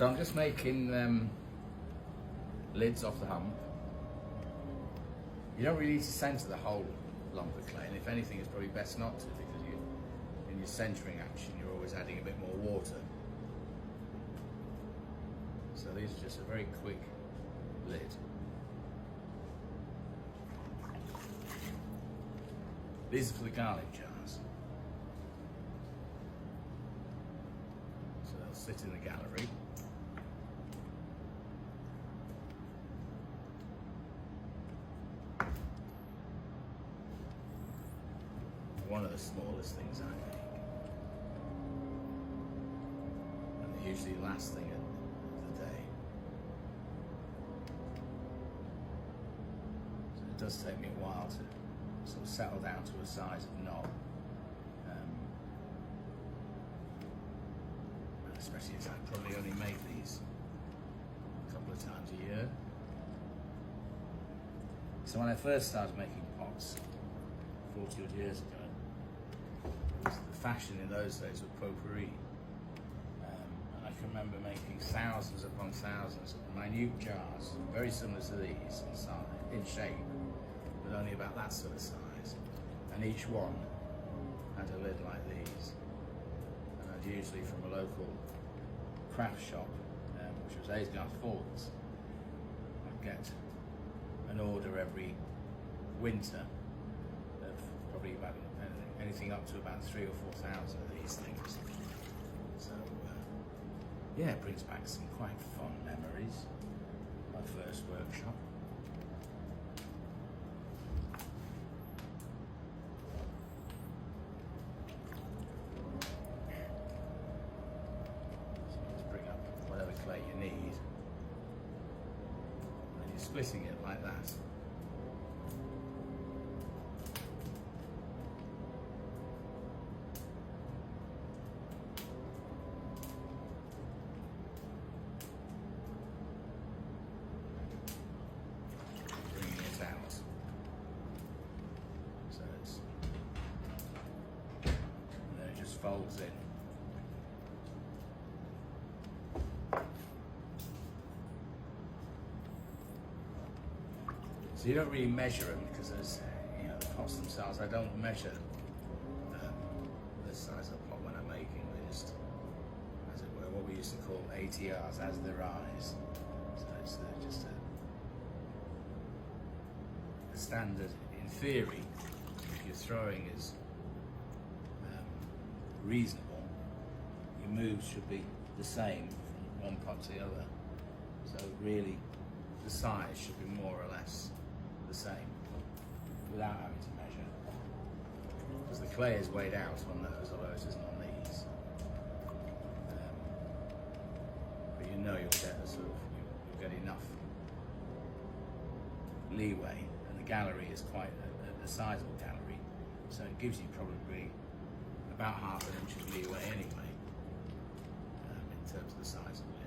So I'm just making lids off the hump. You don't really need to centre the whole lump of clay, and if anything it's probably best not to, because in your centering action you're always adding a bit more water. So these are just a very quick lid. These are for the garlic jars. So they'll sit in the gallery. One of the smallest things I make. And they're usually the last thing of the day. So it does take me a while to sort of settle down to a size of knob. Especially as I probably only make these a couple of times a year. So when I first started making pots 40 odd years ago, the fashion in those days was pottery. And I can remember making thousands upon thousands of minute jars, very similar to these in size, in shape, but only about that sort of size. And each one had a lid like these. And I'd usually from a local craft shop, which was Aysgarth Falls, I'd get an order every winter of probably about anything up to about 3,000 or 4,000 of these things. So yeah, it brings back some quite fond memories. My first workshop. So just bring up whatever clay you need, and you're splitting it like that. Out. So it's, and then it just folds in. So you don't really measure them because there's, the pots themselves, I don't measure the size of the pot when I'm making. They just, as it were, what we used to call ATRs, as they rise. So it's just a standard. In theory, if your throwing is reasonable, your moves should be the same from one pot to the other. So really, the size should be more or less the same without having to measure. Because the clay is weighed out on those, although it isn't on these. But you'll get you'll get enough leeway. The gallery is quite a sizable gallery, so it gives you probably about half an inch of leeway anyway, in terms of the size of the